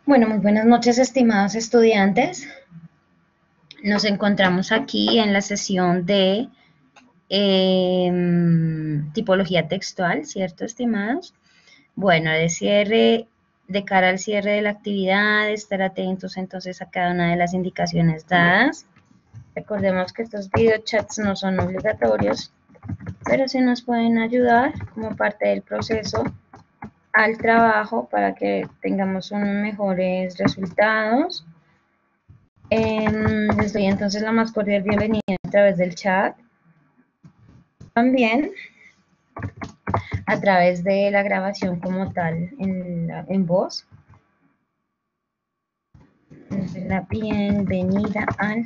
Bueno, muy buenas noches, estimados estudiantes. Nos encontramos aquí en la sesión de tipología textual, ¿cierto, estimados? Bueno, de cara al cierre de la actividad, estar atentos entonces a cada una de las indicaciones dadas. Recordemos que estos videochats no son obligatorios, pero sí nos pueden ayudar como parte del proceso al trabajo para que tengamos unos mejores resultados. Les doy entonces la más cordial bienvenida a través del chat. También a través de la grabación como tal en voz. Les doy la bienvenida al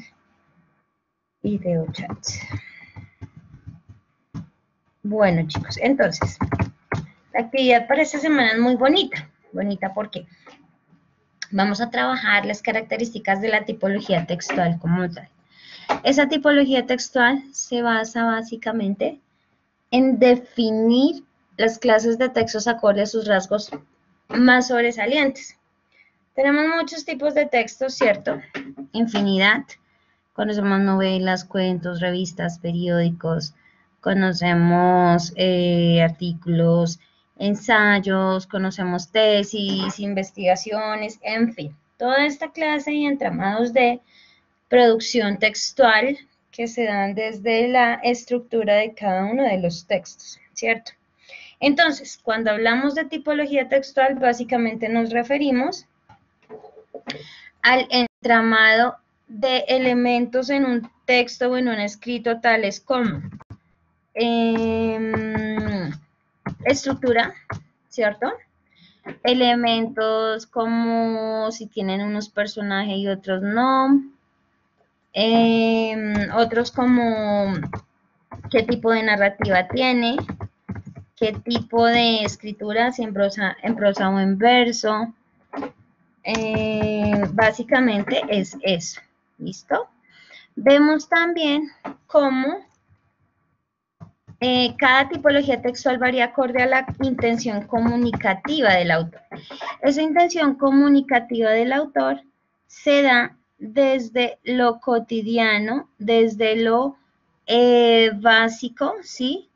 video chat. Bueno, chicos, entonces, la actividad para esta semana es muy bonita. Bonita porque vamos a trabajar las características de la tipología textual como tal. Esa tipología textual se basa básicamente en definir las clases de textos acorde a sus rasgos más sobresalientes. Tenemos muchos tipos de textos, ¿cierto? Infinidad. Conocemos novelas, cuentos, revistas, periódicos, conocemos artículos, ensayos, conocemos tesis, investigaciones, en fin. Toda esta clase y entramados de producción textual que se dan desde la estructura de cada uno de los textos, ¿cierto? Entonces, cuando hablamos de tipología textual, básicamente nos referimos al entramado de elementos en un texto o en un escrito tales como estructura, ¿cierto? Elementos como si tienen unos personajes y otros no. Otros como qué tipo de narrativa tiene, qué tipo de escritura, si en prosa o en verso. Básicamente es eso, ¿listo? Vemos también cómo cada tipología textual varía acorde a la intención comunicativa del autor. Esa intención comunicativa del autor se da desde lo cotidiano, desde lo básico, ¿sí?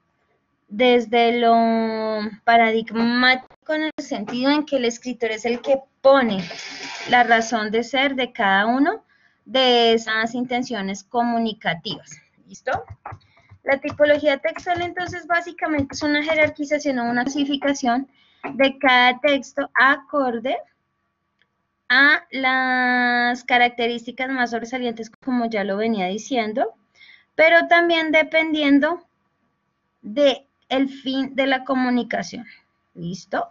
Desde lo paradigmático en el sentido en que el escritor es el que pone la razón de ser de cada uno de esas intenciones comunicativas. ¿Listo? La tipología textual entonces básicamente es una jerarquización o una clasificación de cada texto acorde a las características más sobresalientes, como ya lo venía diciendo, pero también dependiendo del fin de la comunicación. ¿Listo?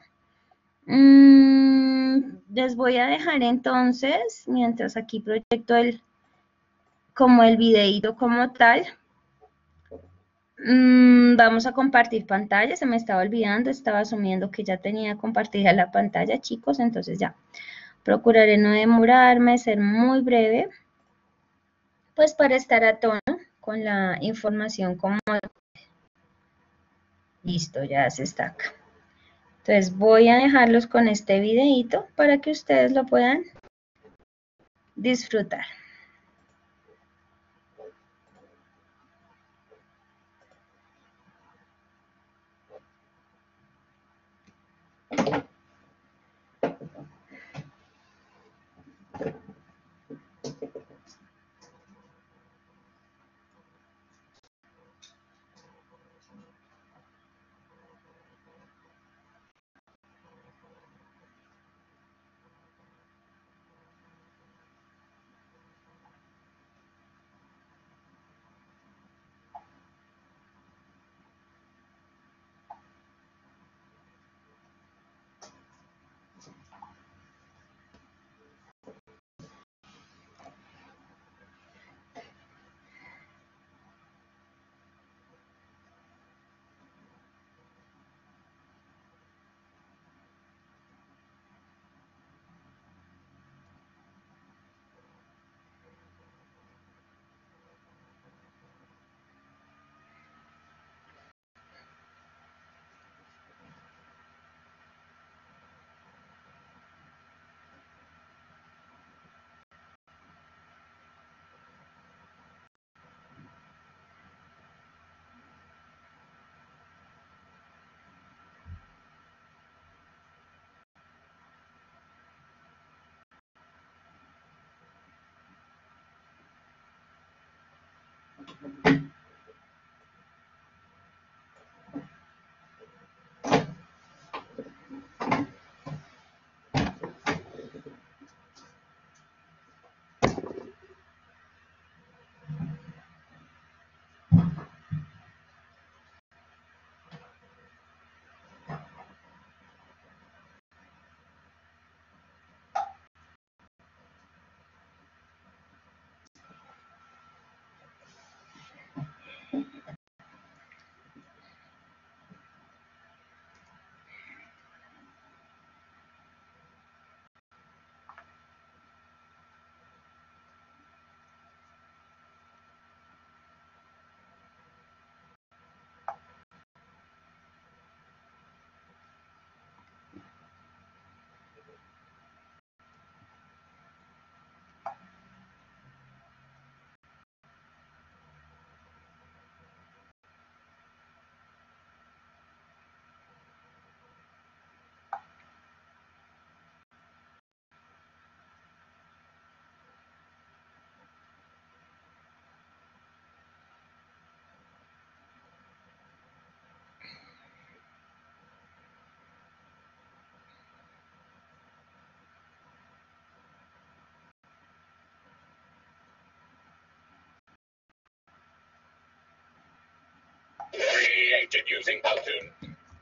Les voy a dejar entonces, mientras aquí proyecto como el videíto como tal, vamos a compartir pantalla, se me estaba olvidando, estaba asumiendo que ya tenía compartida la pantalla, chicos, entonces ya. Procuraré no demorarme, ser muy breve, pues para estar a tono con la información como... Listo, ya se está acá. Entonces voy a dejarlos con este videito para que ustedes lo puedan disfrutar.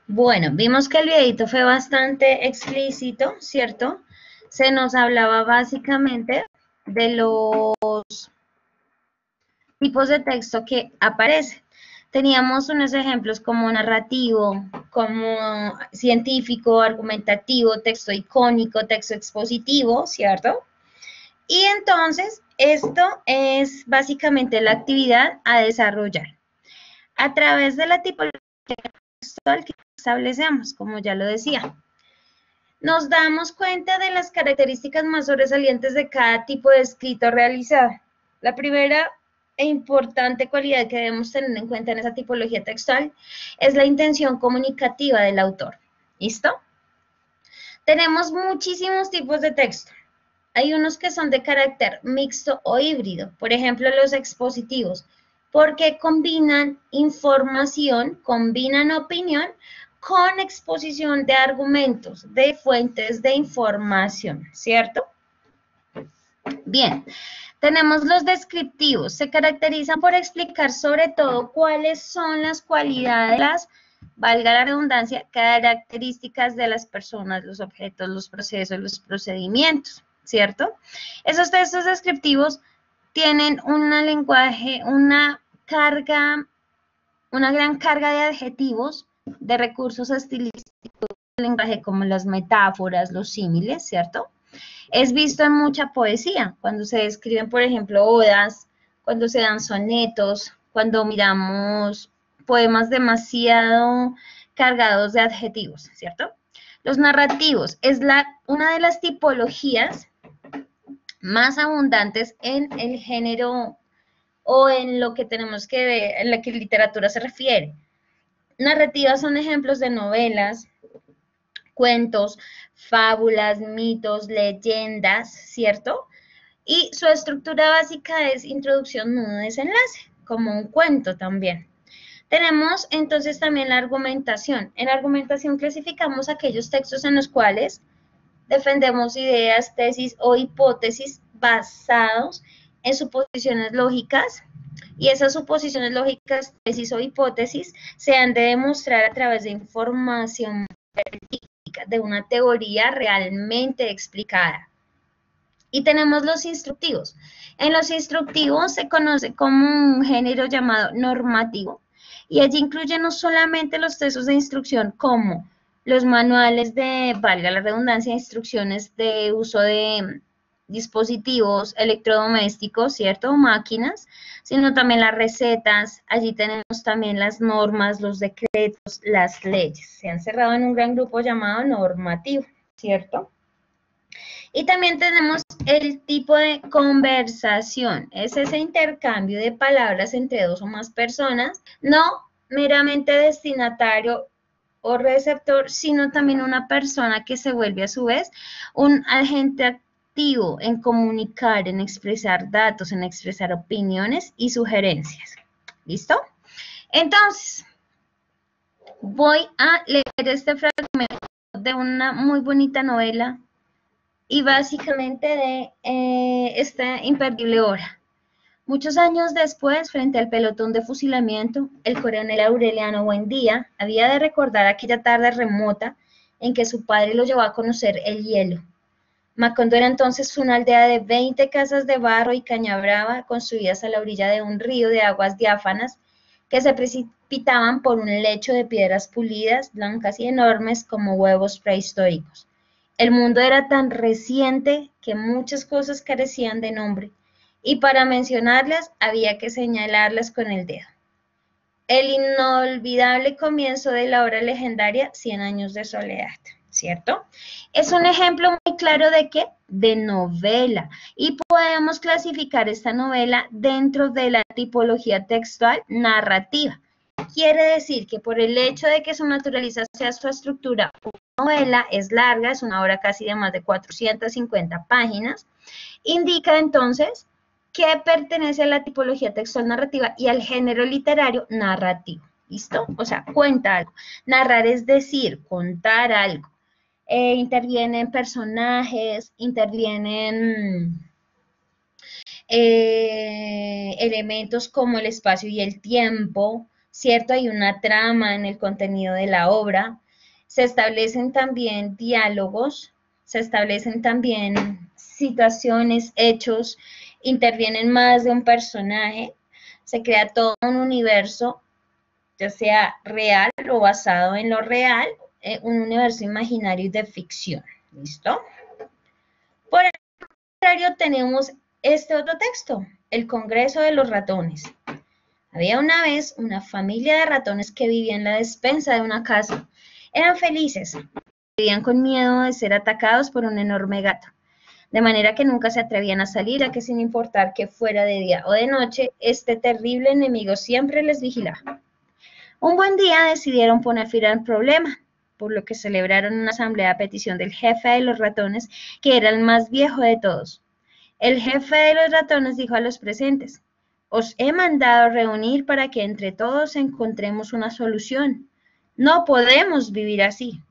Bueno, vimos que el videito fue bastante explícito, ¿cierto? Se nos hablaba básicamente de los tipos de texto que aparecen. Teníamos unos ejemplos como narrativo, como científico, argumentativo, texto icónico, texto expositivo, ¿cierto? Y entonces, esto es básicamente la actividad a desarrollar. A través de la tipología textual que establecemos, como ya lo decía, nos damos cuenta de las características más sobresalientes de cada tipo de escrito realizado. La primera e importante cualidad que debemos tener en cuenta en esa tipología textual es la intención comunicativa del autor. ¿Listo? Tenemos muchísimos tipos de texto. Hay unos que son de carácter mixto o híbrido, por ejemplo, los expositivos, porque combinan información, combinan opinión con exposición de argumentos, de fuentes de información, ¿cierto? Bien, tenemos los descriptivos, se caracterizan por explicar sobre todo cuáles son las cualidades, valga la redundancia, características de las personas, los objetos, los procesos, los procedimientos, ¿cierto? Esos textos descriptivos tienen un lenguaje, una gran carga de adjetivos, de recursos estilísticos del lenguaje como las metáforas, los símiles, ¿cierto? Es visto en mucha poesía, cuando se describen, por ejemplo, odas, cuando se dan sonetos, cuando miramos poemas demasiado cargados de adjetivos, ¿cierto? Los narrativos es una de las tipologías más abundantes en el género o en lo que tenemos que ver, en la que literatura se refiere. Narrativas son ejemplos de novelas, cuentos, fábulas, mitos, leyendas, ¿cierto? Y su estructura básica es introducción, nudo, desenlace, como un cuento también. Tenemos entonces también la argumentación. En la argumentación clasificamos aquellos textos en los cuales defendemos ideas, tesis o hipótesis basados en suposiciones lógicas, y esas suposiciones lógicas, tesis o hipótesis se han de demostrar a través de información verídica, de una teoría realmente explicada. Y tenemos los instructivos. En los instructivos se conoce como un género llamado normativo, y allí incluye no solamente los textos de instrucción como los manuales de, valga la redundancia, instrucciones de uso de dispositivos electrodomésticos, ¿cierto? O máquinas, sino también las recetas. Allí tenemos también las normas, los decretos, las leyes. Se han cerrado en un gran grupo llamado normativo, ¿cierto? Y también tenemos el tipo de conversación. Es ese intercambio de palabras entre dos o más personas, no meramente destinatario o receptor, sino también una persona que se vuelve a su vez un agente activo en comunicar, en expresar datos, en expresar opiniones y sugerencias. ¿Listo? Entonces, voy a leer este fragmento de una muy bonita novela y básicamente de esta imperdible obra. Muchos años después, frente al pelotón de fusilamiento, el coronel Aureliano Buendía había de recordar aquella tarde remota en que su padre lo llevó a conocer el hielo. Macondo era entonces una aldea de 20 casas de barro y caña brava construidas a la orilla de un río de aguas diáfanas que se precipitaban por un lecho de piedras pulidas, blancas y enormes como huevos prehistóricos. El mundo era tan reciente que muchas cosas carecían de nombre, y para mencionarlas había que señalarlas con el dedo. El inolvidable comienzo de la obra legendaria 100 años de soledad, ¿cierto? Es un ejemplo muy claro de ¿qué? De novela, y podemos clasificar esta novela dentro de la tipología textual narrativa. Quiere decir que por el hecho de que su naturaleza sea su estructura, una novela es larga, es una obra casi de más de 450 páginas, indica entonces que pertenece a la tipología textual narrativa y al género literario narrativo. ¿Listo? O sea, cuenta algo. Narrar es decir, contar algo. Intervienen personajes, intervienen elementos como el espacio y el tiempo, ¿cierto? Hay una trama en el contenido de la obra. Se establecen también diálogos, se establecen también situaciones, hechos, intervienen más de un personaje, se crea todo un universo, ya sea real o basado en lo real, un universo imaginario y de ficción. ¿Listo? Por el contrario, tenemos este otro texto, El Congreso de los Ratones. Había una vez una familia de ratones que vivía en la despensa de una casa. Eran felices, vivían con miedo de ser atacados por un enorme gato, de manera que nunca se atrevían a salir, a que sin importar que fuera de día o de noche, este terrible enemigo siempre les vigilaba. Un buen día decidieron poner fin al problema, por lo que celebraron una asamblea a petición del jefe de los ratones, que era el más viejo de todos. El jefe de los ratones dijo a los presentes: os he mandado reunir para que entre todos encontremos una solución. No podemos vivir así.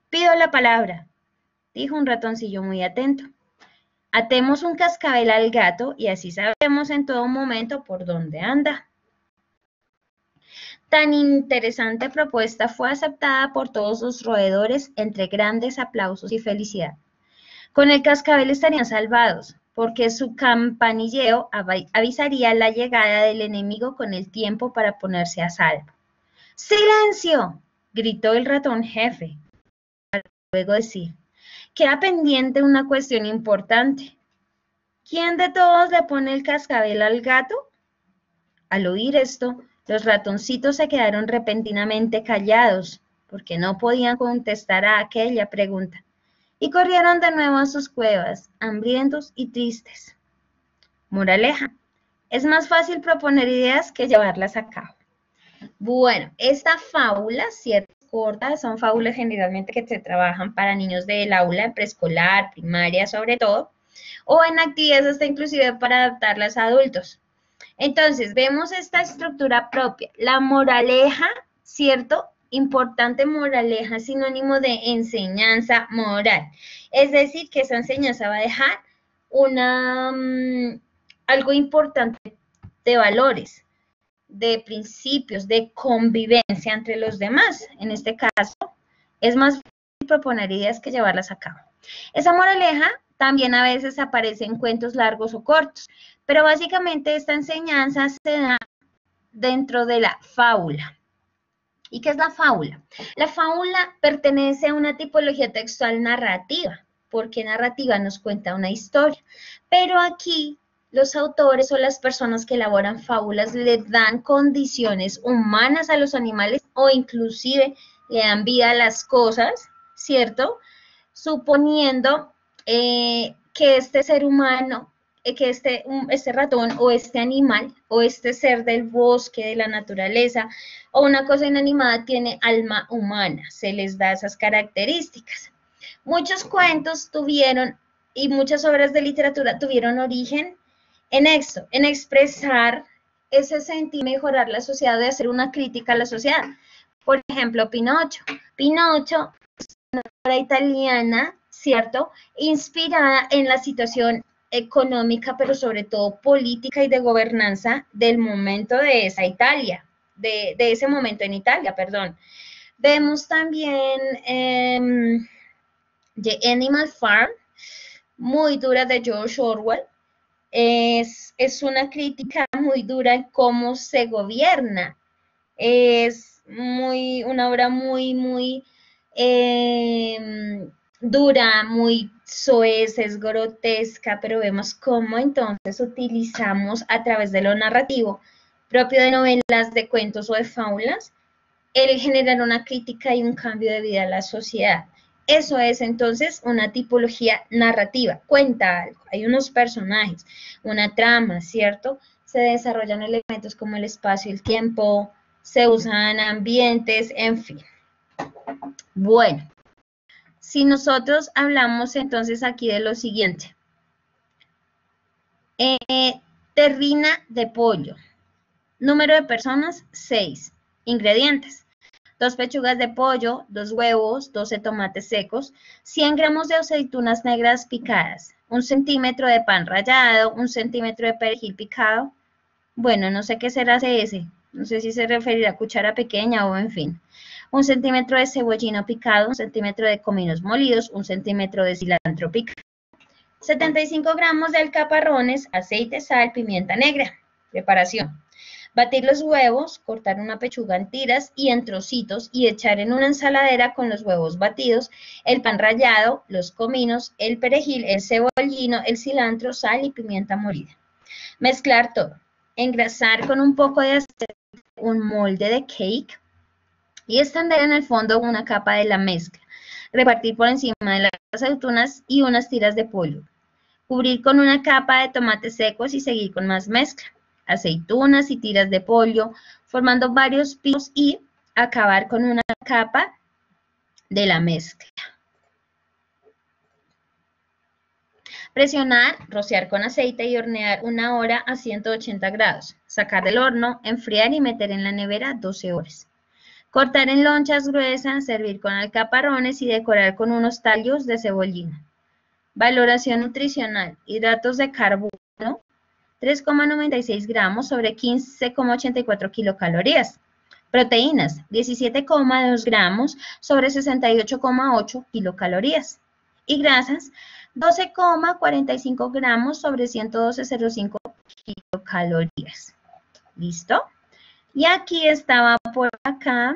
Pido la palabra, dijo un ratoncillo muy atento. Atemos un cascabel al gato y así sabremos en todo momento por dónde anda. Tan interesante propuesta fue aceptada por todos los roedores entre grandes aplausos y felicidad. Con el cascabel estarían salvados, porque su campanilleo avisaría la llegada del enemigo con el tiempo para ponerse a salvo. ¡Silencio!, gritó el ratón jefe. Luego decir: queda pendiente una cuestión importante. ¿Quién de todos le pone el cascabel al gato? Al oír esto, los ratoncitos se quedaron repentinamente callados, porque no podían contestar a aquella pregunta, y corrieron de nuevo a sus cuevas, hambrientos y tristes. Moraleja: es más fácil proponer ideas que llevarlas a cabo. Bueno, esta fábula, cierto, corta, son fábulas generalmente que se trabajan para niños del aula, preescolar, primaria sobre todo, o en actividades hasta inclusive para adaptarlas a adultos. Entonces, vemos esta estructura propia. La moraleja, ¿cierto? Importante moraleja, sinónimo de enseñanza moral. Es decir, que esa enseñanza va a dejar algo importante de valores, de principios, de convivencia entre los demás. En este caso, es más fácil proponer ideas que llevarlas a cabo. Esa moraleja también a veces aparece en cuentos largos o cortos, pero básicamente esta enseñanza se da dentro de la fábula. ¿Y qué es la fábula? La fábula pertenece a una tipología textual narrativa, porque narrativa nos cuenta una historia, pero aquí los autores o las personas que elaboran fábulas le dan condiciones humanas a los animales o inclusive le dan vida a las cosas, ¿cierto? Suponiendo que este ser humano, que este ratón o este animal o este ser del bosque, de la naturaleza o una cosa inanimada tiene alma humana, se les da esas características. Muchos cuentos tuvieron y muchas obras de literatura tuvieron origen en esto, en expresar ese sentir mejorar la sociedad, de hacer una crítica a la sociedad. Por ejemplo, Pinocho. Pinocho es una obra italiana, ¿cierto? Inspirada en la situación económica, pero sobre todo política y de gobernanza del momento de esa Italia, de ese momento en Italia, perdón. Vemos también The Animal Farm, muy dura, de George Orwell. Es una crítica muy dura en cómo se gobierna. Es una obra muy dura, muy soez, es grotesca, pero vemos cómo entonces utilizamos a través de lo narrativo propio de novelas, de cuentos o de fábulas, el generar una crítica y un cambio de vida a la sociedad. Eso es entonces una tipología narrativa, cuenta algo, hay unos personajes, una trama, ¿cierto? Se desarrollan elementos como el espacio y el tiempo, se usan ambientes, en fin. Bueno, si nosotros hablamos entonces aquí de lo siguiente. Terrina de pollo. Número de personas, 6. Ingredientes. 2 pechugas de pollo, 2 huevos, 12 tomates secos, 100 gramos de aceitunas negras picadas, 1 centímetro de pan rallado, 1 centímetro de perejil picado. Bueno, no sé qué será ese. No sé si se referirá a cuchara pequeña o en fin. 1 centímetro de cebollino picado, 1 centímetro de cominos molidos, 1 centímetro de cilantro picado. 75 gramos de alcaparrones, aceite, sal, pimienta negra. Preparación. Batir los huevos, cortar una pechuga en tiras y en trocitos y echar en una ensaladera con los huevos batidos, el pan rallado, los cominos, el perejil, el cebollino, el cilantro, sal y pimienta molida. Mezclar todo. Engrasar con un poco de aceite un molde de cake y extender en el fondo una capa de la mezcla. Repartir por encima de las aceitunas y unas tiras de pollo. Cubrir con una capa de tomates secos y seguir con más mezcla. Aceitunas y tiras de pollo, formando varios picos y acabar con una capa de la mezcla. Presionar, rociar con aceite y hornear 1 hora a 180 grados. Sacar del horno, enfriar y meter en la nevera 12 horas. Cortar en lonchas gruesas, servir con alcaparrones y decorar con unos tallos de cebollina. Valoración nutricional, hidratos de carbono, 3,96 gramos sobre 15,84 kilocalorías. Proteínas, 17,2 gramos sobre 68,8 kilocalorías. Y grasas, 12,45 gramos sobre 112,05 kilocalorías. ¿Listo? Y aquí estaba por acá.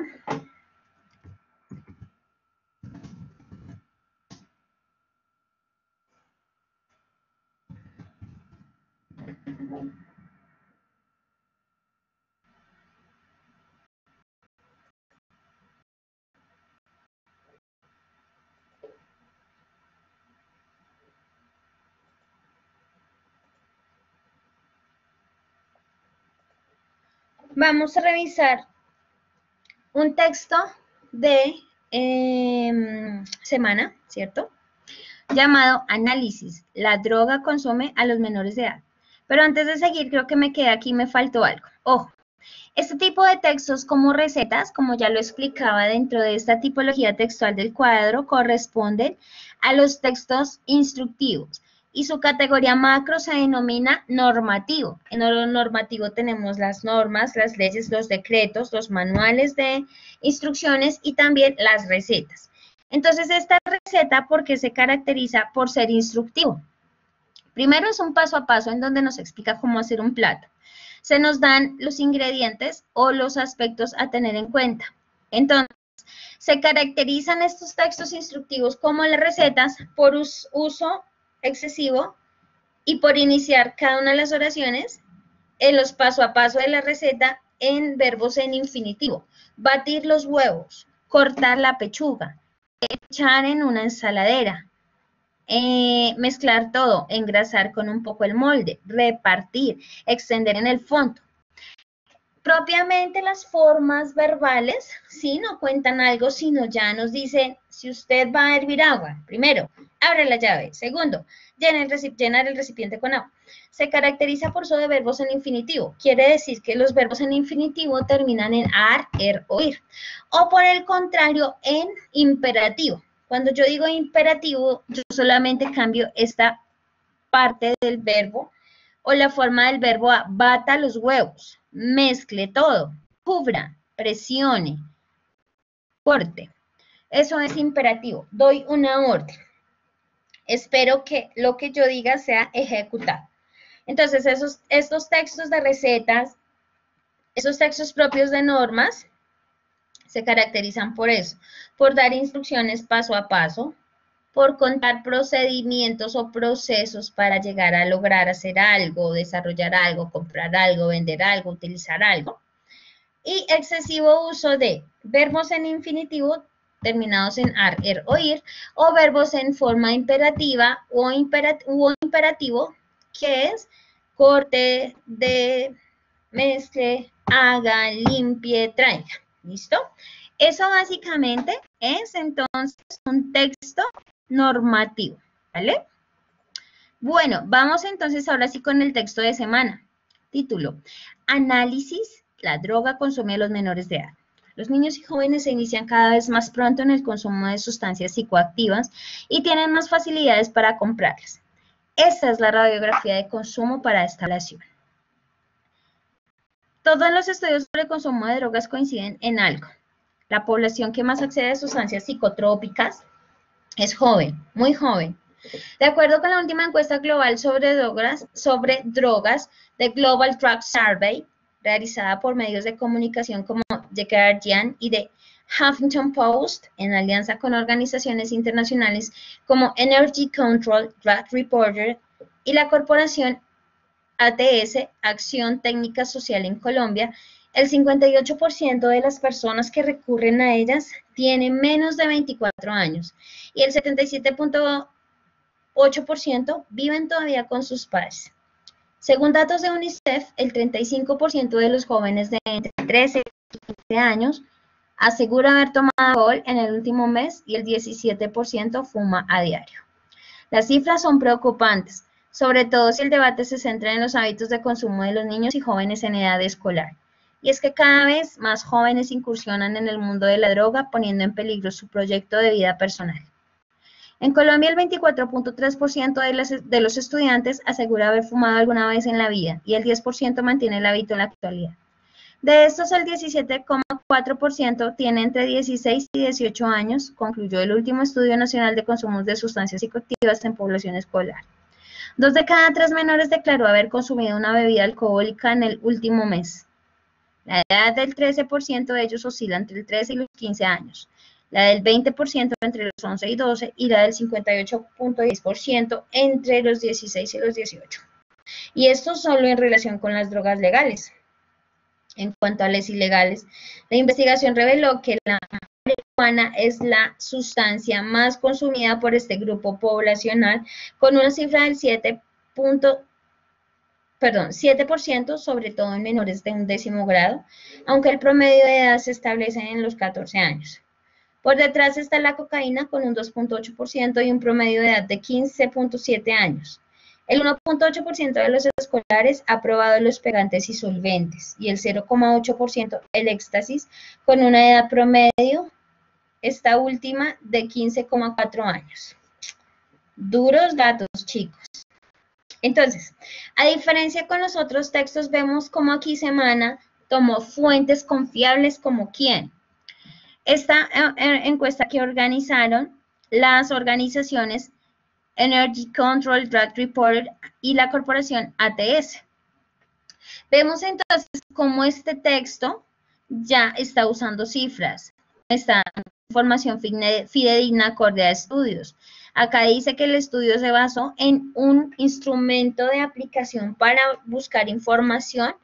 Vamos a revisar un texto de semana, ¿cierto? Llamado Análisis, la droga consume a los menores de edad. Pero antes de seguir, creo que me quedé aquí, me faltó algo. Ojo, este tipo de textos como recetas, como ya lo explicaba dentro de esta tipología textual del cuadro, corresponden a los textos instructivos. Y su categoría macro se denomina normativo. En lo normativo tenemos las normas, las leyes, los decretos, los manuales de instrucciones y también las recetas. Entonces, esta receta, ¿por qué se caracteriza por ser instructivo? Primero es un paso a paso en donde nos explica cómo hacer un plato. Se nos dan los ingredientes o los aspectos a tener en cuenta. Entonces, se caracterizan estos textos instructivos como las recetas por uso excesivo y por iniciar cada una de las oraciones en los paso a paso de la receta en verbos en infinitivo. Batir los huevos, cortar la pechuga, echar en una ensaladera, mezclar todo, engrasar con un poco el molde, repartir, extender en el fondo. Propiamente las formas verbales, sí, no cuentan algo, sino ya nos dicen, si usted va a hervir agua, primero, abre la llave. Segundo, llenar el recipiente con agua. Se caracteriza por uso de verbos en infinitivo. Quiere decir que los verbos en infinitivo terminan en ar, er o ir. O por el contrario, en imperativo. Cuando yo digo imperativo, yo solamente cambio esta parte del verbo o la forma del verbo a bata los huevos, mezcle todo, cubra, presione, corte. Eso es imperativo. Doy una orden. Espero que lo que yo diga sea ejecutado. Entonces, estos textos de recetas, esos textos propios de normas, se caracterizan por eso, por dar instrucciones paso a paso, por contar procedimientos o procesos para llegar a lograr hacer algo, desarrollar algo, comprar algo, vender algo, utilizar algo. Y excesivo uso de verbos en infinitivo terminados en ar, er o ir, o verbos en forma imperativa o imperativo, que es corte, mezcle, haga, limpie, traiga. ¿Listo? Eso básicamente es entonces un texto normativo, ¿vale? Bueno, vamos entonces ahora sí con el texto de semana. Título, Análisis, la droga consume a los menores de edad. Los niños y jóvenes se inician cada vez más pronto en el consumo de sustancias psicoactivas y tienen más facilidades para comprarlas. Esta es la radiografía de consumo para esta población. Todos los estudios sobre el consumo de drogas coinciden en algo. La población que más accede a sustancias psicotrópicas es joven, muy joven. De acuerdo con la última encuesta global sobre drogas de Global Drug Survey, realizada por medios de comunicación como The Guardian y The Huffington Post, en alianza con organizaciones internacionales como Energy Control, Drug Reporter y la corporación ATS, Acción Técnica Social en Colombia, el 58% de las personas que recurren a ellas tienen menos de 24 años y el 77.8% viven todavía con sus padres. Según datos de UNICEF, el 35% de los jóvenes de entre 13 y 15 años asegura haber tomado alcohol en el último mes y el 17% fuma a diario. Las cifras son preocupantes, sobre todo si el debate se centra en los hábitos de consumo de los niños y jóvenes en edad escolar. Y es que cada vez más jóvenes incursionan en el mundo de la droga, poniendo en peligro su proyecto de vida personal. En Colombia, el 24.3% de los estudiantes asegura haber fumado alguna vez en la vida y el 10% mantiene el hábito en la actualidad. De estos, el 17.4% tiene entre 16 y 18 años, concluyó el último Estudio Nacional de Consumos de Sustancias Psicoactivas en Población Escolar. 2 de cada 3 menores declaró haber consumido una bebida alcohólica en el último mes. La edad del 13% de ellos oscila entre el 13 y los 15 años. La del 20% entre los 11 y 12 y la del 58.10% entre los 16 y los 18. Y esto solo en relación con las drogas legales. En cuanto a las ilegales, la investigación reveló que la marihuana es la sustancia más consumida por este grupo poblacional, con una cifra del 7%, sobre todo en menores de 11º grado, aunque el promedio de edad se establece en los 14 años. Por detrás está la cocaína con un 2.8% y un promedio de edad de 15.7 años. El 1.8% de los escolares ha probado los pegantes y solventes y el 0.8% el éxtasis con una edad promedio, esta última, de 15.4 años. Duros datos, chicos. Entonces, a diferencia con los otros textos, vemos cómo aquí Semana tomó fuentes confiables como quién. Esta encuesta que organizaron las organizaciones Energy Control, Drug Reporter y la corporación ATS. Vemos entonces cómo este texto ya está usando cifras, está información fidedigna acorde a estudios. Acá dice que el estudio se basó en un instrumento de aplicación para buscar información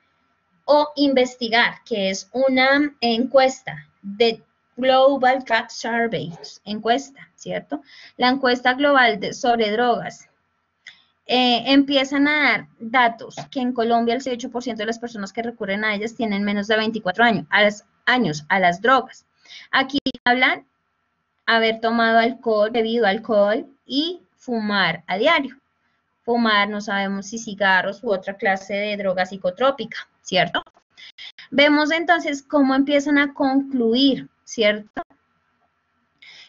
o investigar, que es una encuesta de Global Drug Survey, encuesta, ¿cierto? La encuesta global sobre drogas. empiezan a dar datos que en Colombia el 68% de las personas que recurren a ellas tienen menos de 24 años, a las drogas. Aquí hablan haber tomado alcohol, bebido alcohol y fumar a diario. Fumar, no sabemos si cigarros u otra clase de droga psicotrópica, ¿cierto? Vemos entonces cómo empiezan a concluir, ¿cierto?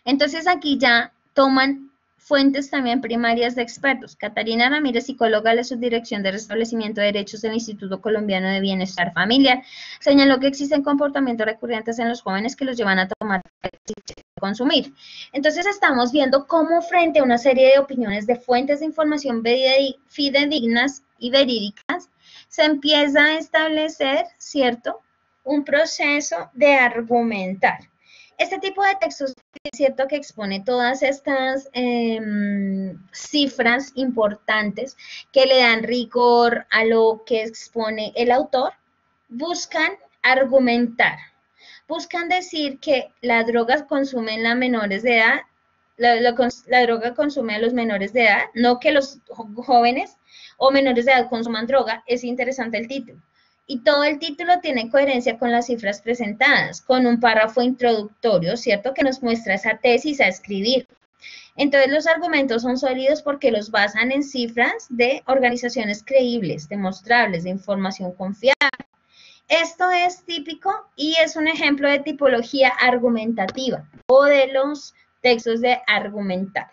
Entonces aquí ya toman fuentes también primarias de expertos. Catarina Ramírez, psicóloga de la Subdirección de Restablecimiento de Derechos del Instituto Colombiano de Bienestar Familiar, señaló que existen comportamientos recurrentes en los jóvenes que los llevan a tomar y consumir. Entonces estamos viendo cómo frente a una serie de opiniones de fuentes de información fidedignas y verídicas, se empieza a establecer, ¿cierto?, un proceso de argumentar. Este tipo de textos es cierto que expone todas estas cifras importantes que le dan rigor a lo que expone el autor, buscan argumentar, buscan decir que la droga consume en las menores de edad, la droga consume a los menores de edad, no que los jóvenes o menores de edad consuman droga. Es interesante el título. Y todo el título tiene coherencia con las cifras presentadas, con un párrafo introductorio, ¿cierto?, que nos muestra esa tesis a escribir. Entonces, los argumentos son sólidos porque los basan en cifras de organizaciones creíbles, demostrables, de información confiable. Esto es típico y es un ejemplo de tipología argumentativa o de los textos de argumentar.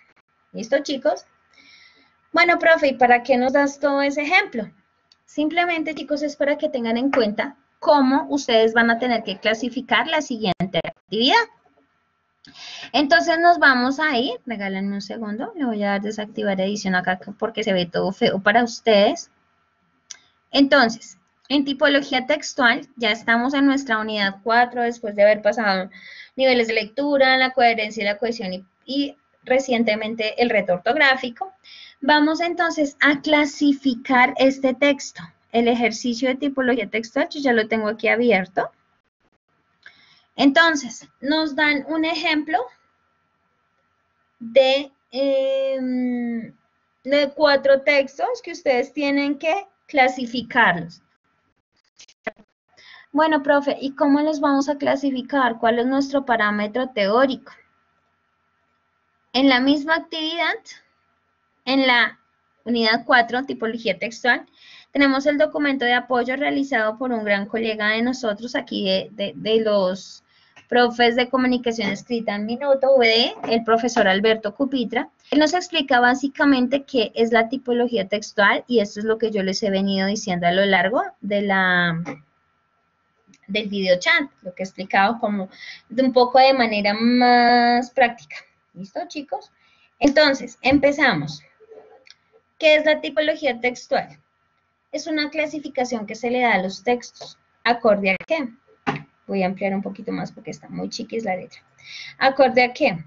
¿Listo, chicos? Bueno, profe, ¿y para qué nos das todo ese ejemplo? Simplemente, chicos, es para que tengan en cuenta cómo ustedes van a tener que clasificar la siguiente actividad. Entonces nos vamos a ir, regálenme un segundo, le voy a dar desactivar edición acá porque se ve todo feo para ustedes. Entonces, en tipología textual, ya estamos en nuestra unidad 4 después de haber pasado niveles de lectura, la coherencia y la cohesión y recientemente el reto ortográfico. Vamos entonces a clasificar este texto. El ejercicio de tipología textual, yo ya lo tengo aquí abierto. Entonces, nos dan un ejemplo de 4 textos que ustedes tienen que clasificarlos. Bueno, profe, ¿y cómo los vamos a clasificar? ¿Cuál es nuestro parámetro teórico? En la misma actividad, en la unidad 4, tipología textual, tenemos el documento de apoyo realizado por un gran colega de nosotros aquí de los profes de comunicación escrita en Minuto VD, el profesor Alberto Cupitra. Él nos explica básicamente qué es la tipología textual y esto es lo que yo les he venido diciendo a lo largo de del video chat, lo que he explicado como de un poco de manera más práctica. ¿Listo, chicos? Entonces, empezamos. ¿Qué es la tipología textual? Es una clasificación que se le da a los textos. ¿Acorde a qué? Voy a ampliar un poquito más porque está muy chiquis la letra. ¿Acorde a qué?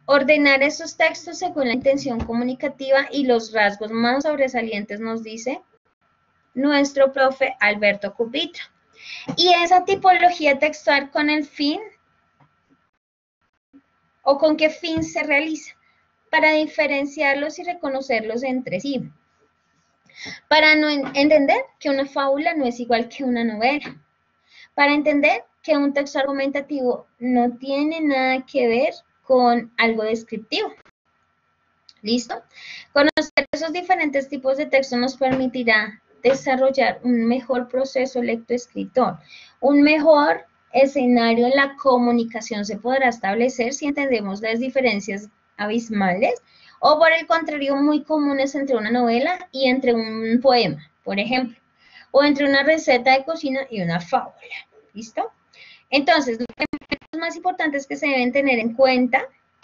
Ordenar esos textos según la intención comunicativa y los rasgos más sobresalientes, nos dice nuestro profe Alberto Cupitra. Y esa tipología textual, ¿con el fin o con qué fin se realiza? Para diferenciarlos y reconocerlos entre sí. Para no entender que una fábula no es igual que una novela. Para entender que un texto argumentativo no tiene nada que ver con algo descriptivo. ¿Listo? Conocer esos diferentes tipos de texto nos permitirá desarrollar un mejor proceso lectoescritor, un mejor escenario en la comunicación se podrá establecer si entendemos las diferencias abismales o por el contrario muy comunes entre una novela y entre un poema, por ejemplo, o entre una receta de cocina y una fábula. ¿Listo? Entonces, los elementos más importantes que se deben tener en cuenta,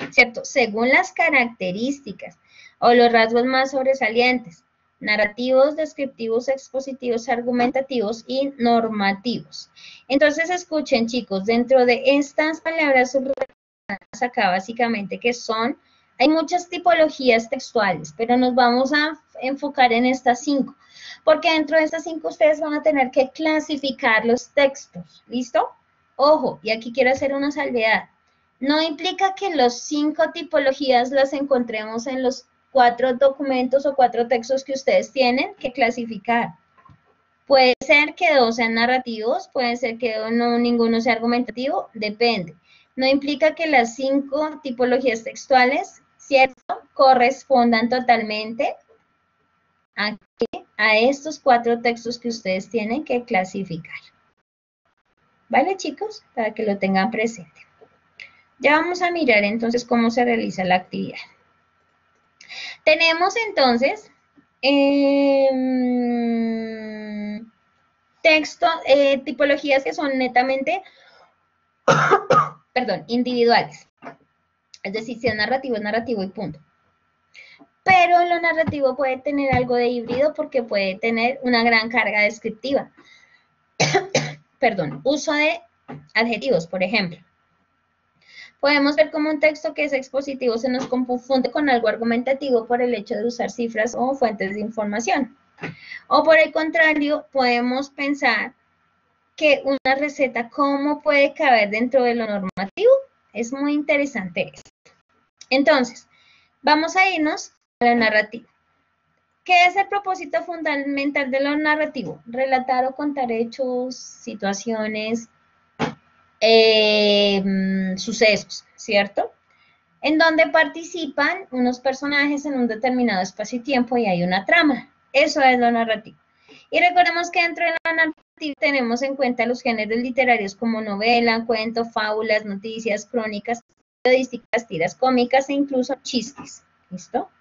¿cierto? Según las características o los rasgos más sobresalientes, narrativos, descriptivos, expositivos, argumentativos y normativos. Entonces, escuchen, chicos, dentro de estas palabras subrayadas acá básicamente que son, hay muchas tipologías textuales, pero nos vamos a enfocar en estas 5, porque dentro de estas 5 ustedes van a tener que clasificar los textos, ¿listo? Ojo, y aquí quiero hacer una salvedad. No implica que las 5 tipologías las encontremos en los 4 documentos o 4 textos que ustedes tienen que clasificar. Puede ser que 2 sean narrativos, puede ser que ninguno sea argumentativo, depende. No implica que las 5 tipologías textuales, ¿cierto?, correspondan totalmente a estos 4 textos que ustedes tienen que clasificar. ¿Vale, chicos? Para que lo tengan presente. Ya vamos a mirar entonces cómo se realiza la actividad. Tenemos entonces tipologías que son netamente, perdón, individuales. Es decir, si es narrativo y punto. Pero lo narrativo puede tener algo de híbrido porque puede tener una gran carga descriptiva. Perdón, uso de adjetivos, por ejemplo. Podemos ver cómo un texto que es expositivo se nos confunde con algo argumentativo por el hecho de usar cifras o fuentes de información. O por el contrario, podemos pensar que una receta, ¿cómo puede caber dentro de lo normativo? Es muy interesante esto. Entonces, vamos a irnos a la narrativa. ¿Qué es el propósito fundamental de lo narrativo? Relatar o contar hechos, situaciones, sucesos, ¿cierto? En donde participan unos personajes en un determinado espacio y tiempo y hay una trama. Eso es lo narrativo. Y recordemos que dentro de lo narrativo tenemos en cuenta los géneros literarios como novela, cuento, fábulas, noticias, crónicas, periodísticas, tiras cómicas e incluso chistes. ¿Listo?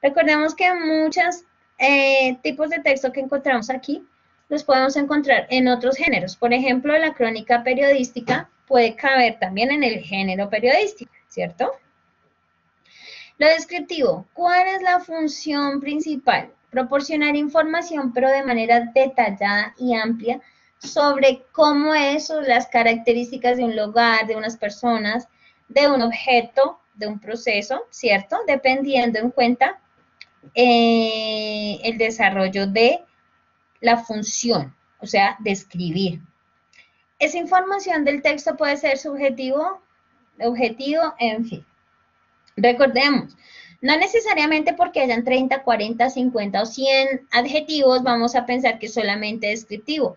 Recordemos que muchos tipos de texto que encontramos aquí los podemos encontrar en otros géneros. Por ejemplo, la crónica periodística puede caber también en el género periodístico, ¿cierto? Lo descriptivo, ¿cuál es la función principal? Proporcionar información, pero de manera detallada y amplia sobre cómo es o las características de un lugar, de unas personas, de un objeto, de un proceso, ¿cierto? Dependiendo en cuenta el desarrollo de la función, o sea, describir. Esa información del texto puede ser subjetivo, objetivo, en fin. Recordemos, no necesariamente porque hayan 30, 40, 50 o 100 adjetivos vamos a pensar que es solamente descriptivo.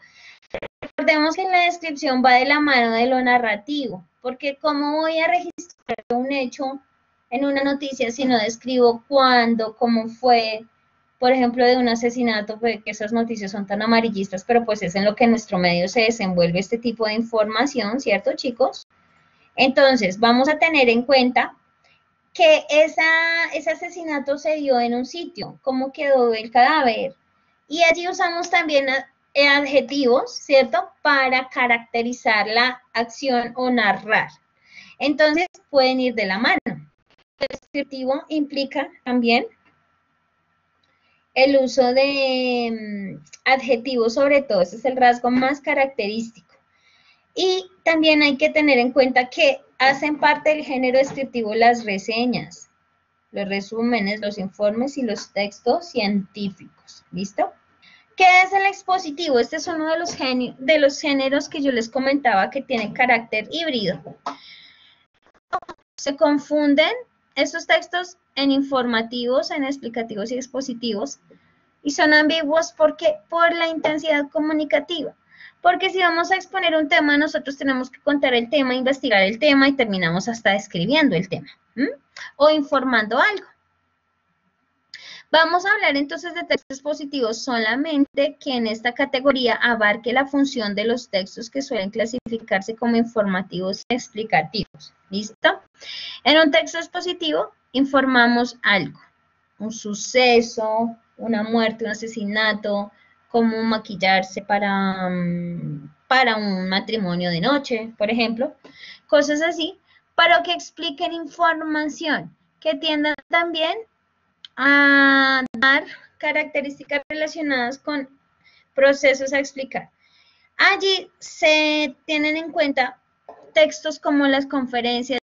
Recordemos que la descripción va de la mano de lo narrativo, porque ¿cómo voy a registrar un hecho en una noticia si no describo cuándo, cómo fue? Por ejemplo, de un asesinato, pues, que esas noticias son tan amarillistas, pero pues es en lo que en nuestro medio se desenvuelve este tipo de información, ¿cierto, chicos? Entonces, vamos a tener en cuenta que ese asesinato se dio en un sitio, cómo quedó el cadáver. Y allí usamos también adjetivos, ¿cierto?, para caracterizar la acción o narrar. Entonces, pueden ir de la mano. El descriptivo implica también el uso de adjetivos, sobre todo, ese es el rasgo más característico. Y también hay que tener en cuenta que hacen parte del género descriptivo las reseñas, los resúmenes, los informes y los textos científicos. ¿Listo? ¿Qué es el expositivo? Este es uno de los géneros que yo les comentaba que tiene carácter híbrido. Se confunden estos textos en informativos, en explicativos y expositivos, y son ambiguos porque por la intensidad comunicativa. Porque si vamos a exponer un tema, nosotros tenemos que contar el tema, investigar el tema y terminamos hasta describiendo el tema, o informando algo. Vamos a hablar entonces de textos expositivos solamente que en esta categoría abarque la función de los textos que suelen clasificarse como informativos y explicativos. ¿Listo? En un texto expositivo informamos algo, un suceso, una muerte, un asesinato, cómo maquillarse para un matrimonio de noche, por ejemplo, cosas así, para que expliquen información que tiendan también a dar características relacionadas con procesos a explicar. Allí se tienen en cuenta textos como las conferencias,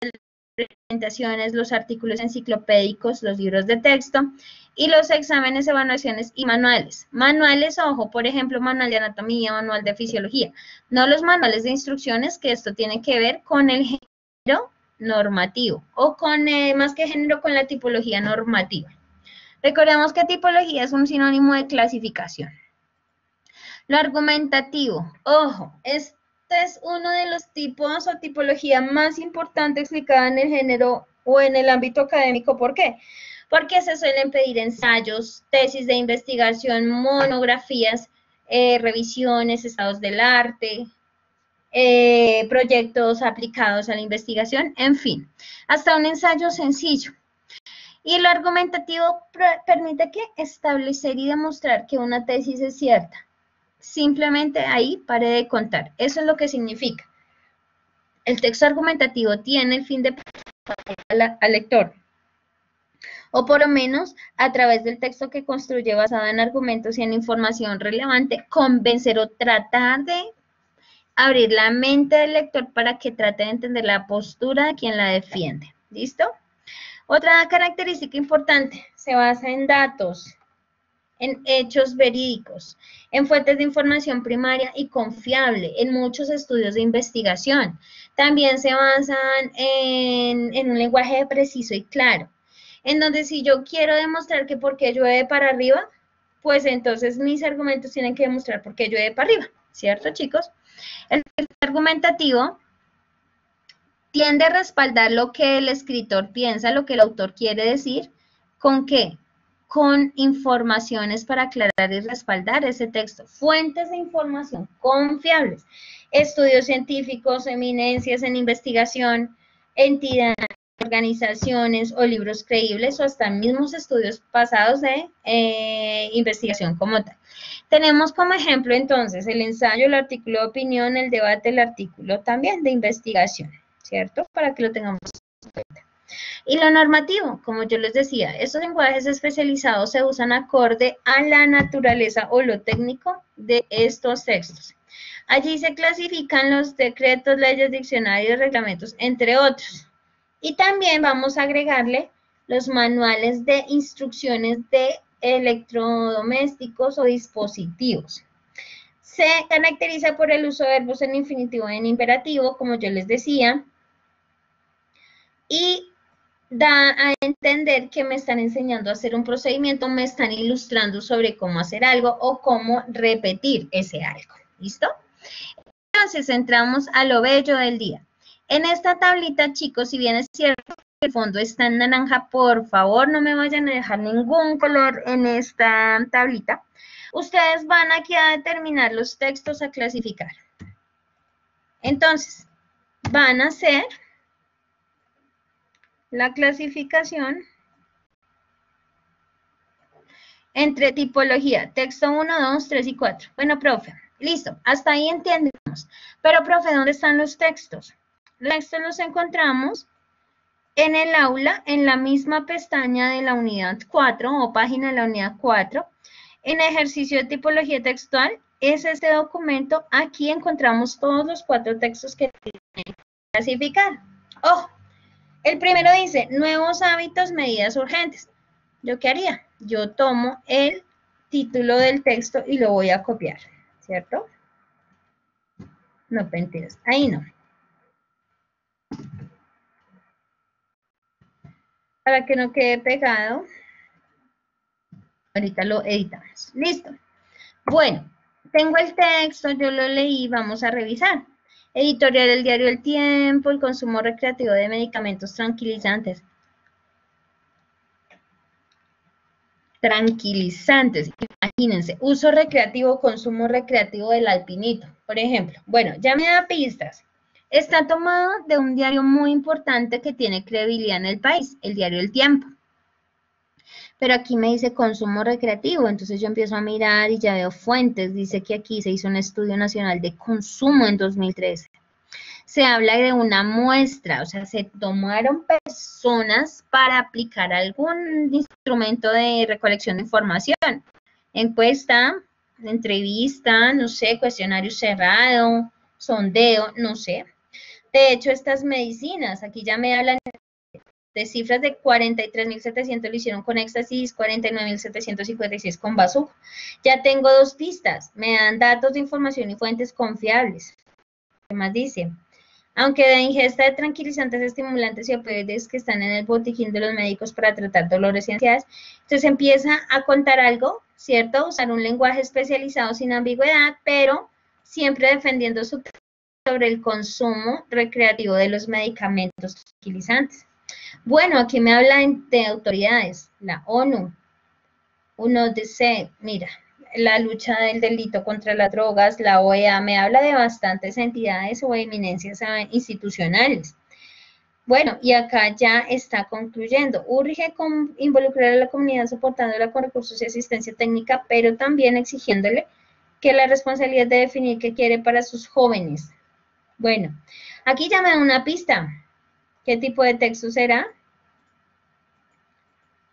presentaciones, los artículos enciclopédicos, los libros de texto y los exámenes, evaluaciones y manuales. Manuales, ojo, por ejemplo, manual de anatomía, manual de fisiología, no los manuales de instrucciones, que esto tiene que ver con el género normativo o con, más que género, con la tipología normativa. Recordemos que tipología es un sinónimo de clasificación. Lo argumentativo, ojo, este es uno de los tipos o tipología más importante explicada en el género o en el ámbito académico. ¿Por qué? Porque se suelen pedir ensayos, tesis de investigación, monografías, revisiones, estados del arte, proyectos aplicados a la investigación, en fin, hasta un ensayo sencillo. Y lo argumentativo permite que establecer y demostrar que una tesis es cierta. Simplemente ahí pare de contar. Eso es lo que significa. El texto argumentativo tiene el fin de al lector, o por lo menos a través del texto que construye basado en argumentos y en información relevante, convencer o tratar de abrir la mente del lector para que trate de entender la postura de quien la defiende. ¿Listo? Otra característica importante, se basa en datos, en hechos verídicos, en fuentes de información primaria y confiable, en muchos estudios de investigación. También se basan en un lenguaje preciso y claro, en donde si yo quiero demostrar que por qué llueve para arriba, pues entonces mis argumentos tienen que demostrar por qué llueve para arriba, ¿cierto, chicos? El texto argumentativo tiende a respaldar lo que el escritor piensa, lo que el autor quiere decir. ¿Con qué? Con informaciones para aclarar y respaldar ese texto. Fuentes de información confiables. Estudios científicos, eminencias en investigación, entidades, organizaciones o libros creíbles o hasta mismos estudios pasados de investigación como tal. Tenemos como ejemplo entonces el ensayo, el artículo de opinión, el debate, el artículo también de investigación, ¿cierto? Para que lo tengamos en cuenta. Y lo normativo, como yo les decía, estos lenguajes especializados se usan acorde a la naturaleza o lo técnico de estos textos. Allí se clasifican los decretos, leyes, diccionarios, reglamentos, entre otros. Y también vamos a agregarle los manuales de instrucciones de electrodomésticos o dispositivos. Se caracteriza por el uso de verbos en infinitivo y en imperativo, como yo les decía, y da a entender que me están enseñando a hacer un procedimiento, me están ilustrando sobre cómo hacer algo o cómo repetir ese algo. ¿Listo? Entonces entramos a lo bello del día. En esta tablita, chicos, si bien es cierto que el fondo está en naranja, por favor no me vayan a dejar ningún color en esta tablita. Ustedes van aquí a determinar los textos a clasificar. Entonces, van a hacer la clasificación entre tipología, texto 1, 2, 3 y 4. Bueno, profe, listo, hasta ahí entendemos. Pero, profe, ¿dónde están los textos? Los textos los encontramos en el aula, en la misma pestaña de la unidad 4 o página de la unidad 4. En ejercicio de tipología textual, es este documento. Aquí encontramos todos los 4 textos que tienen que clasificar. Ojo, el primero dice, nuevos hábitos, medidas urgentes. ¿Yo qué haría? Yo tomo el título del texto y lo voy a copiar, ¿cierto? No, mentiras, ahí no. Para que no quede pegado, ahorita lo editamos. Listo. Bueno, tengo el texto, yo lo leí, vamos a revisar. Editorial del diario El Tiempo, el consumo recreativo de medicamentos tranquilizantes. Tranquilizantes, imagínense, uso recreativo, consumo recreativo del alpinito, por ejemplo. Bueno, ya me da pistas. Está tomado de un diario muy importante que tiene credibilidad en el país, el diario El Tiempo. Pero aquí me dice consumo recreativo, entonces yo empiezo a mirar y ya veo fuentes. Dice que aquí se hizo un estudio nacional de consumo en 2013. Se habla de una muestra, o sea, se tomaron personas para aplicar algún instrumento de recolección de información. Encuesta, entrevista, no sé, cuestionario cerrado, sondeo, no sé. De hecho, estas medicinas, aquí ya me hablan de cifras de 43.700 lo hicieron con éxtasis, 49.756 con bazuco. Ya tengo 2 pistas, me dan datos de información y fuentes confiables. ¿Qué más dice? aunque de ingesta de tranquilizantes, estimulantes y opioides que están en el botiquín de los médicos para tratar dolores y ansiedades. Entonces empieza a contar algo, ¿cierto? Usar un lenguaje especializado sin ambigüedad, pero siempre defendiendo sobre el consumo recreativo de los medicamentos tranquilizantes. Bueno, aquí me hablan de autoridades, la ONU, UNODC, mira, la lucha del delito contra las drogas, la OEA, me habla de bastantes entidades o eminencias institucionales. Bueno, y acá ya está concluyendo. Urge involucrar a la comunidad soportándola con recursos y asistencia técnica, pero también exigiéndole que la responsabilidad de definir qué quiere para sus jóvenes. Bueno, aquí ya me da una pista. ¿Qué tipo de texto será?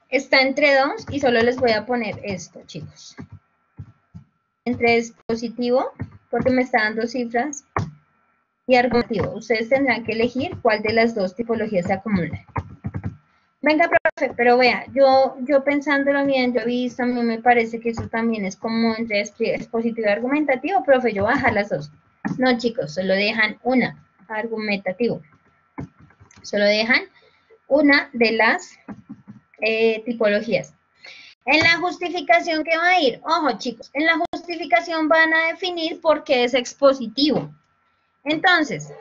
Está entre dos y solo les voy a poner esto, chicos. Entre dispositivo, porque me está dando cifras, y argumentativo. Ustedes tendrán que elegir cuál de las dos tipologías se acumula. Venga, profe, pero vea, yo pensándolo bien, yo he visto, a mí me parece que eso también es como entre expositivo y argumentativo, profe, yo voy a dejar las dos. No, chicos, solo dejan una, argumentativo. Solo dejan una de las tipologías. En la justificación, ¿qué va a ir? Ojo, chicos, en la justificación van a definir por qué es expositivo. Entonces,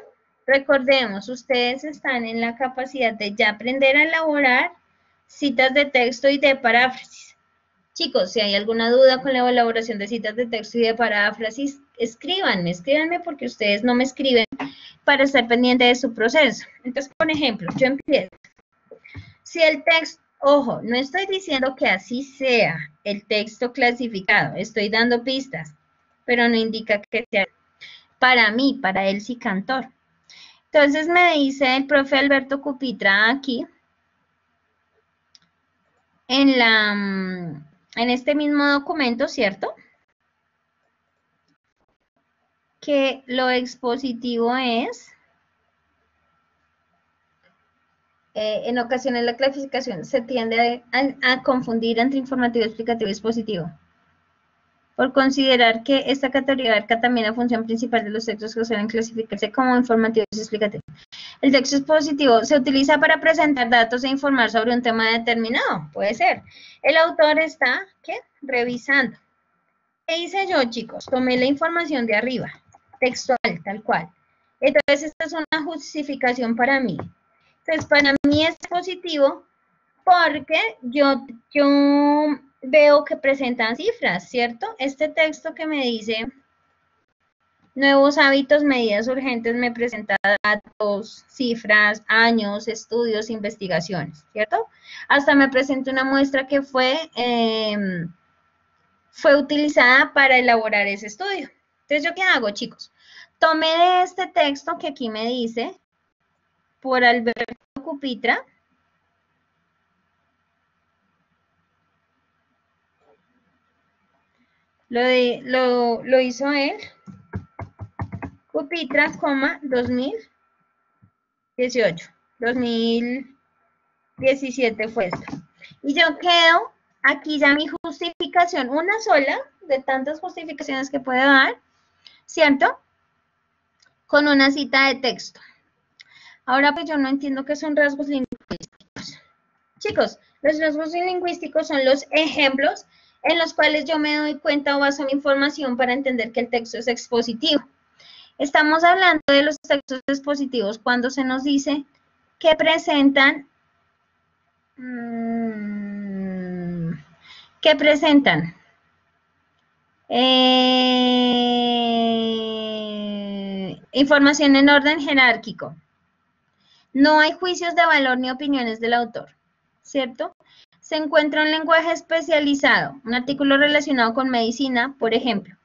recordemos, ustedes están en la capacidad de ya aprender a elaborar citas de texto y de paráfrasis. Chicos, si hay alguna duda con la elaboración de citas de texto y de paráfrasis, escríbanme porque ustedes no me escriben para estar pendiente de su proceso. Entonces, por ejemplo, yo empiezo. Si el texto, ojo, no estoy diciendo que así sea el texto clasificado, estoy dando pistas, pero no indica que sea para mí, para él sí cantor. Entonces me dice el profe Alberto Cupitra aquí, en este mismo documento, ¿cierto? Que lo expositivo es, en ocasiones la clasificación se tiende a confundir entre informativo, explicativo y expositivo, por considerar que esta categoría abarca también la función principal de los textos que suelen clasificarse como informativos y explicativos. El texto expositivo se utiliza para presentar datos e informar sobre un tema determinado, puede ser. El autor está, ¿qué? Revisando. ¿Qué hice yo, chicos? Tomé la información de arriba, textual, tal cual. Entonces, esta es una justificación para mí. Entonces, para mí es positivo porque yo veo que presentan cifras, ¿cierto? Este texto que me dice nuevos hábitos, medidas urgentes, me presenta datos, cifras, años, estudios, investigaciones, ¿cierto? Hasta me presenta una muestra que fue utilizada para elaborar ese estudio. Entonces, ¿yo qué hago, chicos? Tomé de este texto que aquí me dice, por Alberto Cupitra, lo hizo él, Cupitra, 2018, 2017 fue esto. Y yo quedo aquí ya mi justificación, una sola de tantas justificaciones que puede dar, ¿cierto? Con una cita de texto. Ahora pues yo no entiendo qué son rasgos lingüísticos. Chicos, los rasgos lingüísticos son los ejemplos en los cuales yo me doy cuenta o baso mi información para entender que el texto es expositivo. Estamos hablando de los textos expositivos cuando se nos dice que presentan información en orden jerárquico. No hay juicios de valor ni opiniones del autor, ¿cierto? Se encuentra un lenguaje especializado, un artículo relacionado con medicina, por ejemplo.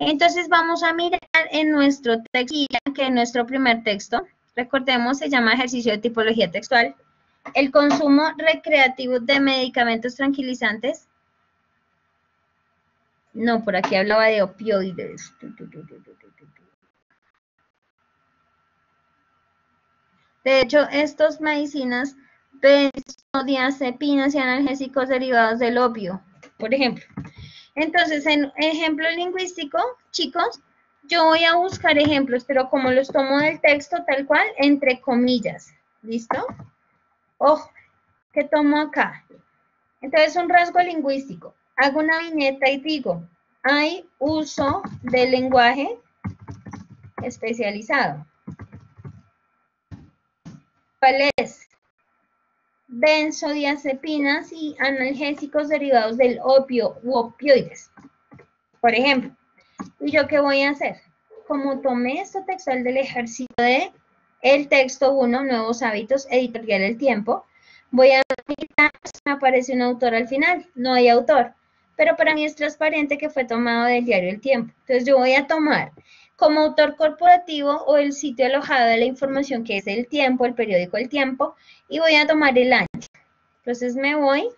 Entonces vamos a mirar en nuestro texto, que en nuestro primer texto, recordemos, se llama ejercicio de tipología textual, el consumo recreativo de medicamentos tranquilizantes. No, por aquí hablaba de opioides. De hecho, estas medicinas, benzodiazepinas y analgésicos derivados del opio, por ejemplo. Entonces, en ejemplo lingüístico, chicos, Yo voy a buscar ejemplos, pero como los tomo del texto tal cual, entre comillas. ¿Listo? Ojo, ¿qué tomo acá? Entonces, un rasgo lingüístico. Hago una viñeta y digo, hay uso del lenguaje especializado. ¿Cuál es? Benzodiazepinas y analgésicos derivados del opio u opioides. Por ejemplo, ¿y yo qué voy a hacer? Como tomé esto textual del ejercicio de el texto 1, Nuevos Hábitos, editorial El Tiempo, voy a mirar si me aparece un autor al final. No hay autor, pero para mí es transparente que fue tomado del diario El Tiempo. Entonces yo voy a tomar como autor corporativo o el sitio alojado de la información que es El Tiempo, el periódico El Tiempo, y voy a tomar el año. Entonces me voy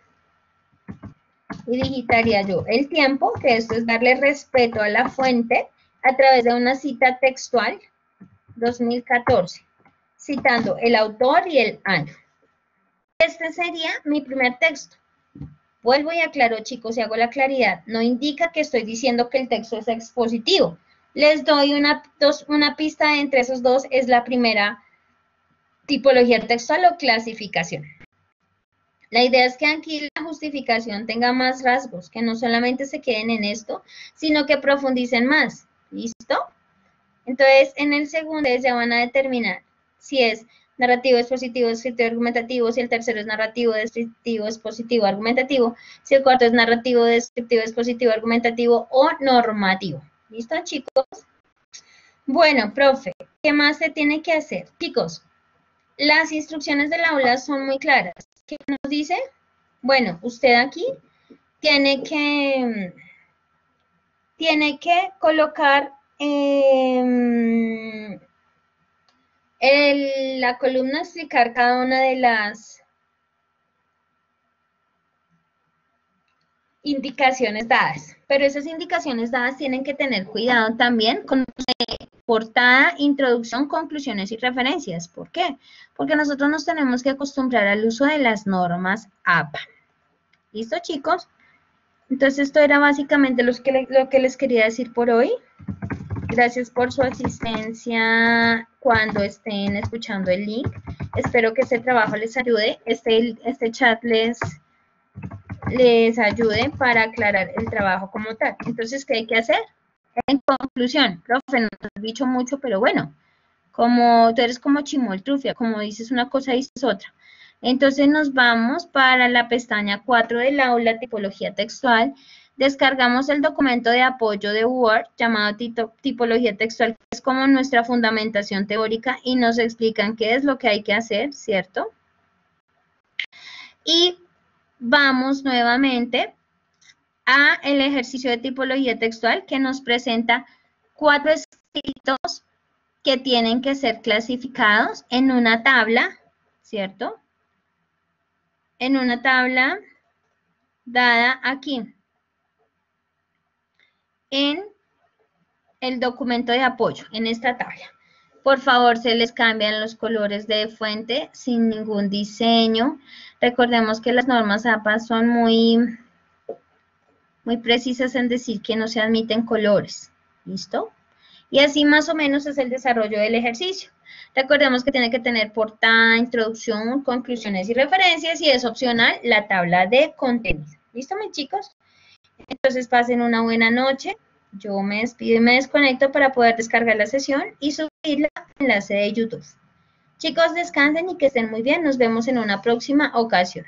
y digitaría yo El Tiempo, que esto es darle respeto a la fuente a través de una cita textual, 2014, citando el autor y el año. Este sería mi primer texto. Vuelvo y aclaro, chicos, y hago la claridad. No indica que estoy diciendo que el texto es expositivo. Les doy una pista entre esos dos, es la primera tipología textual o clasificación. La idea es que aquí la justificación tenga más rasgos, que no solamente se queden en esto, sino que profundicen más. ¿Listo? Entonces, en el segundo ya van a determinar si es narrativo, expositivo, descriptivo, argumentativo, si el tercero es narrativo, descriptivo, expositivo, argumentativo, si el cuarto es narrativo, descriptivo, expositivo, argumentativo o normativo. ¿Listo, chicos? Bueno, profe, ¿qué más se tiene que hacer? Chicos, las instrucciones del aula son muy claras. ¿Qué nos dice? Bueno, usted aquí tiene que colocar la columna, explicar cada una de las indicaciones dadas. Pero esas indicaciones dadas tienen que tener cuidado también con portada, introducción, conclusiones y referencias. ¿Por qué? Porque nosotros nos tenemos que acostumbrar al uso de las normas APA. ¿Listo, chicos? Entonces, esto era básicamente lo que les quería decir por hoy. Gracias por su asistencia cuando estén escuchando el link. Espero que este trabajo les ayude, este chat les ayude para aclarar el trabajo como tal. Entonces, ¿qué hay que hacer? En conclusión, profe, no te he dicho mucho, pero bueno, como tú eres como chimoltrufia, como dices una cosa y dices otra. Entonces nos vamos para la pestaña 4 del aula, tipología textual. Descargamos el documento de apoyo de Word llamado tipología textual, que es como nuestra fundamentación teórica y nos explican qué es lo que hay que hacer, ¿cierto? Y vamos nuevamente a el ejercicio de tipología textual que nos presenta 4 escritos que tienen que ser clasificados en una tabla, ¿cierto? En una tabla dada aquí, en el documento de apoyo, en esta tabla. Por favor, se les cambian los colores de fuente sin ningún diseño. Recordemos que las normas APA son muy precisas en decir que no se admiten colores. ¿Listo? Y así más o menos es el desarrollo del ejercicio. Recordemos que tiene que tener portada, introducción, conclusiones y referencias y es opcional la tabla de contenido. ¿Listo, mis chicos? Entonces pasen una buena noche. Yo me despido y me desconecto para poder descargar la sesión y subirla al enlace de YouTube. Chicos, descansen y que estén muy bien. Nos vemos en una próxima ocasión.